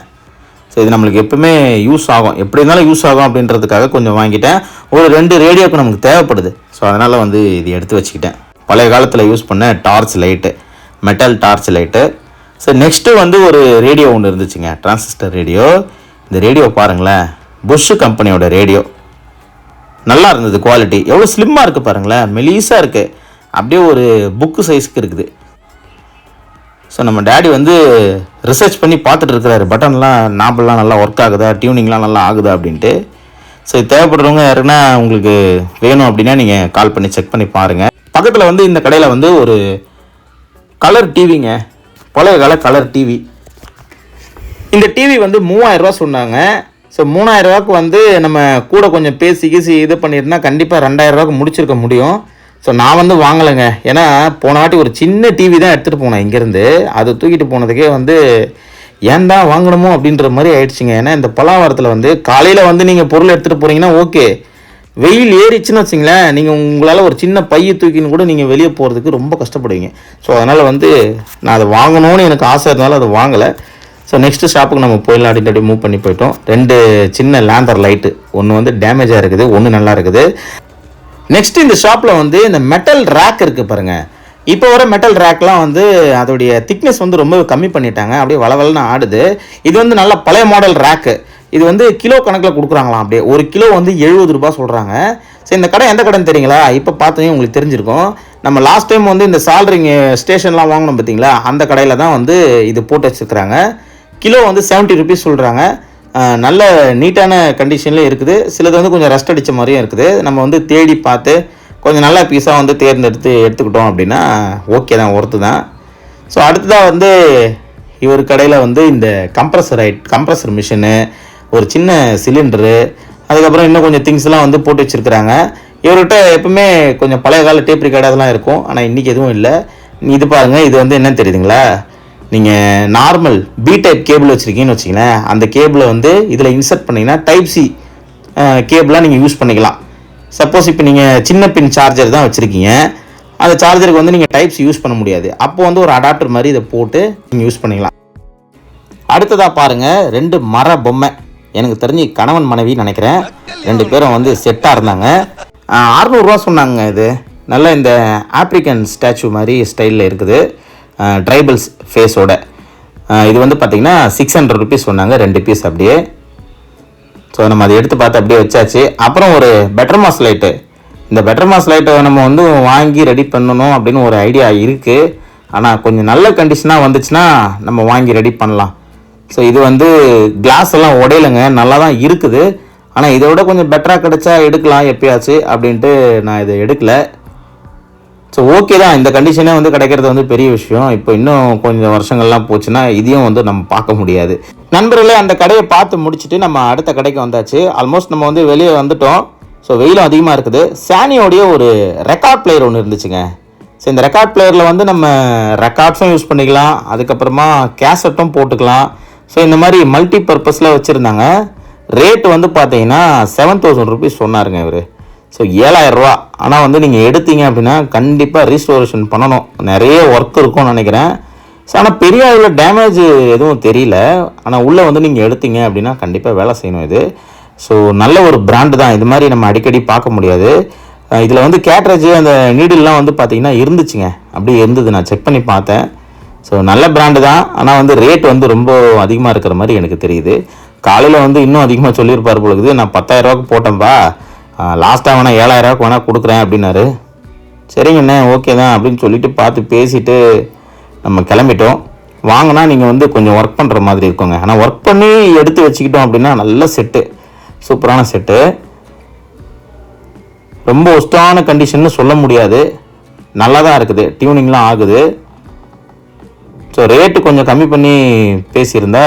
ஸோ இது நம்மளுக்கு எப்பவுமே யூஸ் ஆகும், எப்படி இருந்தாலும் யூஸ் ஆகும் அப்படின்றதுக்காக கொஞ்சம் வாங்கிட்டேன். ஒரு 2 ரேடியோக்கு நமக்கு தேவைப்படுது. ஸோ அதனால் வந்து இது எடுத்து வச்சுக்கிட்டேன். பழைய காலத்தில் யூஸ் பண்ண torch light, metal torch light. So next வந்து ஒரு ரேடியோ ஒன்று இருந்துச்சுங்க, டிரான்சிஸ்டர் ரேடியோ. இந்த ரேடியோ பாருங்களேன், புஷ் கம்பெனியோட ரேடியோ. நல்லா இருந்தது குவாலிட்டி. எவ்வளோ ஸ்லிம்மாக இருக்குது பாருங்களேன், மெலீஸாக இருக்குது, அப்படியே ஒரு புக்கு சைஸ்க்கு இருக்குது. ஸோ நம்ம டேடி வந்து ரிசர்ச் பண்ணி பார்த்துட்டு இருக்கிறாரு, பட்டன்லாம் நாபெல்லாம் நல்லா ஒர்க் ஆகுதா, டியூனிங்லாம் நல்லா ஆகுதா அப்படின்ட்டு. ஸோ தேவைப்படுறவங்க யாருன்னா உங்களுக்கு வேணும் அப்படின்னா நீங்கள் கால் பண்ணி செக் பண்ணி பாருங்கள். பக்கத்தில் வந்து இந்த கடையில் வந்து ஒரு கலர் டிவிங்க, பழைய கால கலர் டிவி. இந்த டிவி வந்து 3000 ரூபா சொன்னாங்க. ஸோ 3000 ரூபாய்க்கு வந்து நம்ம கூட கொஞ்சம் பேசி இது பண்ணியிருந்தா கண்டிப்பாக 2000 ரூபாய்க்கு முடிச்சிருக்க முடியும். ஸோ நான் வந்து வாங்கலைங்க. ஏன்னா போன வாட்டி ஒரு சின்ன டிவி தான் எடுத்துகிட்டு போனேன் இங்கேருந்து. அது தூக்கிட்டு போனதுக்கே வந்து ஏன் தான் வாங்கணுமோ அப்படின்ற மாதிரி ஆயிடுச்சுங்க. ஏன்னா இந்த பலாவாரத்தில் வந்து காலையில் வந்து நீங்கள் பொருள் எடுத்துகிட்டு போகிறீங்கன்னா ஓகே, வெயில் ஏறிச்சுன்னு வச்சிங்களேன், நீங்கள் உங்களால் ஒரு சின்ன பையை தூக்கின்னு கூட நீங்கள் வெளியே போகிறதுக்கு ரொம்ப கஷ்டப்படுவீங்க. ஸோ அதனால் வந்து நான் அதை வாங்கணும்னு எனக்கு ஆசை இருந்தாலும் அதை வாங்கலை. ஸோ நெக்ஸ்ட்டு ஷாப்புக்கு நம்ம போயிடலாம் அப்படின்ட்டு மூவ் பண்ணி போயிட்டோம். 2 சின்ன லேந்தர் லைட்டு, ஒன்று வந்து டேமேஜாக இருக்குது, ஒன்று நல்லா இருக்குது. நெக்ஸ்ட் இந்த ஷாப்பில் வந்து இந்த மெட்டல் ரேக் இருக்குது பாருங்கள். இப்போ வர மெட்டல் ரேக்லாம் வந்து அதோடைய திக்னஸ் வந்து ரொம்ப கம்மி பண்ணிட்டாங்க, அப்படியே வளவலன்னு ஆடுது. இது வந்து நல்ல பழைய மாடல் ரேக்கு. இது வந்து கிலோ கணக்கில் கொடுக்குறாங்களாம். அப்படியே ஒரு கிலோ வந்து 70 ரூபா சொல்கிறாங்க. ஸோ இந்த கடை எந்த கடைன்னு தெரியுங்களா? இப்போ பார்த்தீங்க உங்களுக்கு தெரிஞ்சிருக்கும். நம்ம லாஸ்ட் டைம் வந்து இந்த சால்ட்ரிங் ஸ்டேஷன்லாம் வாங்கணும் பார்த்தீங்களா, அந்த கடையில் தான் வந்து இது போட்டு வச்சுருக்குறாங்க. கிலோ வந்து 70 ருபீஸ் சொல்கிறாங்க. நல்ல நீட்டான கண்டிஷனில் இருக்குது. சிலது வந்து கொஞ்சம் ரஸ்ட் அடித்த மாதிரியும் இருக்குது. நம்ம வந்து தேடி பார்த்து கொஞ்சம் நல்ல பீஸாக வந்து தேர்ந்தெடுத்து எடுத்துக்கிட்டோம் அப்படின்னா ஓகே தான், ஒர்த்து தான். ஸோ அடுத்ததாக வந்து இவர் கடையில் வந்து இந்த கம்ப்ரஸர் மிஷினு, ஒரு சின்ன சிலிண்டரு, அதுக்கப்புறம் இன்னும் கொஞ்சம் திங்ஸ்லாம் வந்து போட்டு வச்சுருக்குறாங்க. இவர்கிட்ட எப்பவுமே கொஞ்சம் பழைய கால டேப் ரெக்கார்டு அதெல்லாம் இருக்கும், ஆனால் இன்றைக்கி எதுவும் இல்லை. இது பாருங்கள், இது வந்து என்னன்னு தெரியுதுங்களா? நீங்கள் நார்மல் பி டைப் கேபிள் வச்சுருக்கீங்கன்னு வச்சிங்களேன், அந்த கேபிளை வந்து இதில் இன்சர்ட் பண்ணிங்கன்னா டைப் சி கேபிளாக நீங்கள் யூஸ் பண்ணிக்கலாம். சப்போஸ் இப்போ நீங்கள் சின்ன பின் சார்ஜர் தான் வச்சுருக்கீங்க, அந்த சார்ஜருக்கு வந்து நீங்கள் டைப் சி யூஸ் பண்ண முடியாது. அப்போ வந்து ஒரு அடாப்டர் மாதிரி இதை போட்டு நீங்கள் யூஸ் பண்ணிக்கலாம். அடுத்ததாக பாருங்கள், 2 மர பொம்மை. எனக்கு தெரிஞ்சு கணவன் மனைவி நினைக்கிறேன். 2 பேரும் வந்து செட்டாக இருந்தாங்க. 600 ரூபா சொன்னாங்க. இது நல்ல இந்த ஆப்ரிக்கன் ஸ்டாச்சு மாதிரி ஸ்டைலில் இருக்குது, ட்ரைபல்ஸ் ஃபேஸோட. இது வந்து பார்த்திங்கன்னா 600 ருபீஸ் சொன்னாங்க, 2 பீஸ் அப்படியே. ஸோ நம்ம அதை எடுத்து பார்த்து அப்படியே வச்சாச்சு. அப்புறம் ஒரு பெட்டர்மாஸ் லைட்டு. இந்த பெட்டர்மாஸ் லைட்டை நம்ம வந்து வாங்கி ரெடி பண்ணணும் அப்படின்னு ஒரு ஐடியா இருக்குது. ஆனால் கொஞ்சம் நல்ல கண்டிஷனாக வந்துச்சுன்னா நம்ம வாங்கி ரெடி பண்ணலாம். ஸோ இது வந்து கிளாஸ் எல்லாம் உடையலைங்க, நல்லா தான் இருக்குது. ஆனால் இதை விட கொஞ்சம் பெட்டராக கிடச்சா எடுக்கலாம் எப்பயாச்சு அப்படின்ட்டு நான் இதை எடுக்கலை. ஸோ ஓகே தான், இந்த கண்டிஷனே வந்து கிடைக்கிறது வந்து பெரிய விஷயம். இப்போ இன்னும் கொஞ்சம் வருஷங்கள்லாம் போச்சுன்னா இதையும் வந்து நம்ம பார்க்க முடியாது. நண்பர்களே, அந்த கடையை பார்த்து முடிச்சுட்டு நம்ம அடுத்த கடைக்கு வந்தாச்சு. ஆல்மோஸ்ட் நம்ம வந்து வெளியே வந்துட்டோம். ஸோ வெயிலும் அதிகமாக இருக்குது. சானியோடைய ஒரு ரெக்கார்ட் பிளேயர் ஒன்று இருந்துச்சுங்க. ஸோ இந்த ரெக்கார்ட் பிளேயரில் வந்து நம்ம ரெக்கார்ட்ஸும் யூஸ் பண்ணிக்கலாம், அதுக்கப்புறமா கேசட்டும் போட்டுக்கலாம். ஸோ இந்த மாதிரி மல்டி பர்பஸில் வச்சுருந்தாங்க. ரேட்டு வந்து பார்த்தீங்கன்னா 7000 ருபீஸ் சொன்னாருங்க இவர். ஸோ 7000 ரூபா. ஆனால் வந்து நீங்கள் எடுத்தீங்க அப்படின்னா கண்டிப்பாக ரீஸ்டோரேஷன் பண்ணணும், நிறைய ஒர்க் இருக்கும்னு நினைக்கிறேன். ஸோ ஆனால் பெரிய அளவில் டேமேஜ் எதுவும் தெரியல. ஆனால் உள்ளே வந்து நீங்கள் எடுத்தீங்க அப்படின்னா கண்டிப்பாக வேலை செய்யணும் இது. ஸோ நல்ல ஒரு பிராண்டு தான், இது மாதிரி நம்ம அடிக்கடி பார்க்க முடியாது. இதில் வந்து கேட்ரேஜ் அந்த நீடில்லாம் வந்து பார்த்திங்கன்னா இருந்துச்சுங்க, அப்படியே இருந்தது, நான் செக் பண்ணி பார்த்தேன். ஸோ நல்ல பிராண்டு தான். ஆனால் வந்து ரேட் வந்து ரொம்ப அதிகமாக இருக்கிற மாதிரி எனக்கு தெரியுது. காலையில் வந்து இன்னும் அதிகமாக சொல்லியிருப்பார் பொழுது, நான் 10,000 ரூபாய்க்கு போட்டேன்ப்பா, லாஸ்ட்டாக வேணால் 7000 ரூபாய்க்கு வேணால் கொடுக்குறேன் அப்படின்னாரு. சரிங்கண்ணே ஓகே தான் அப்படின்னு சொல்லிட்டு பார்த்து பேசிவிட்டு நம்ம கிளம்பிட்டோம். வாங்கினா நீங்கள் வந்து கொஞ்சம் ஒர்க் பண்ணுற மாதிரி இருக்குங்க. ஆனால் ஒர்க் பண்ணி எடுத்து வச்சுக்கிட்டோம் அப்படின்னா நல்ல செட்டு, சூப்பரான செட்டு. ரொம்ப ஒஸ்டான கண்டிஷன்னு சொல்ல முடியாது, நல்லா தான் இருக்குது, டியூனிங்லாம் ஆகுது. ஸோ ரேட்டு கொஞ்சம் கம்மி பண்ணி பேசியிருந்தா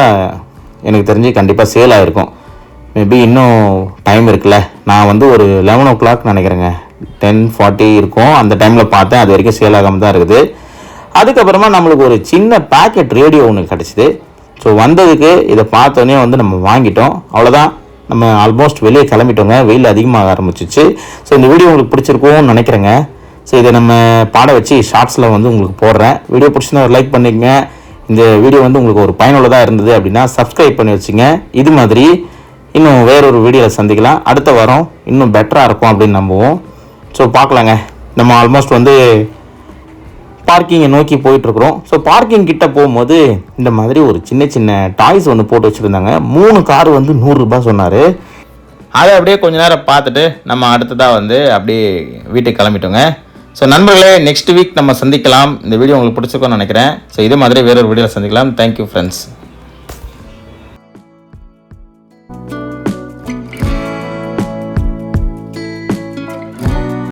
எனக்கு தெரிஞ்சு கண்டிப்பாக சேல் ஆகிருக்கும். மேபி இன்னும் டைம் இருக்குல்ல, நான் வந்து ஒரு 11 o'clock நினைக்கிறேங்க, 10:40 இருக்கும், அந்த டைமில் பார்த்தேன். அது வரைக்கும் சேல் ஆகாமல் தான் இருக்குது. அதுக்கப்புறமா நம்மளுக்கு ஒரு சின்ன பேக்கெட் ரேடியோ ஒன்று கிடச்சிது. ஸோ வந்ததுக்கு இதை பார்த்தோன்னே வந்து நம்ம வாங்கிட்டோம். அவ்வளோதான், நம்ம ஆல்மோஸ்ட் வெளியே கிளம்பிட்டோங்க. வெயில் அதிகமாக ஆரம்பிச்சிச்சு. ஸோ இந்த வீடியோ உங்களுக்கு பிடிச்சிருக்கும்னு நினைக்கிறேங்க. ஸோ இதை நம்ம பாட வச்சு ஷார்ட்ஸில் வந்து உங்களுக்கு போடுறேன். வீடியோ பிடிச்சிருந்தா ஒரு லைக் பண்ணிக்கங்க. இந்த வீடியோ வந்து உங்களுக்கு ஒரு பயனுள்ளதாக இருந்தது அப்படின்னா சப்ஸ்கிரைப் பண்ணி வச்சுங்க. இது மாதிரி இன்னும் வேறொரு வீடியோவில் சந்திக்கலாம். அடுத்த வாரம் இன்னும் பெட்டராக இருக்கும் அப்படின்னு நம்புவோம். ஸோ பார்க்கலாங்க. நம்ம ஆல்மோஸ்ட் வந்து பார்க்கிங்கை நோக்கி போயிட்டுருக்குறோம். ஸோ பார்க்கிங் கிட்ட போகும்போது இந்த மாதிரி ஒரு சின்ன சின்ன டாய்ஸ் ஒன்று போட்டு வச்சுருந்தாங்க. 3 கார் வந்து 100 ரூபாய் சொன்னார். அதை அப்படியே கொஞ்ச நேரம் பார்த்துட்டு நம்ம அடுத்ததாக வந்து அப்படியே வீட்டுக்கு கிளம்பிட்டோங்க. ஸோ நண்பர்களே, நெக்ஸ்ட் வீக் நம்ம சந்திக்கலாம். இந்த வீடியோ உங்களுக்கு பிடிச்சிருக்கோன்னு நினைக்கிறேன். ஸோ இது மாதிரி வேறொரு வீடியோவில் சந்திக்கலாம். Thank you friends.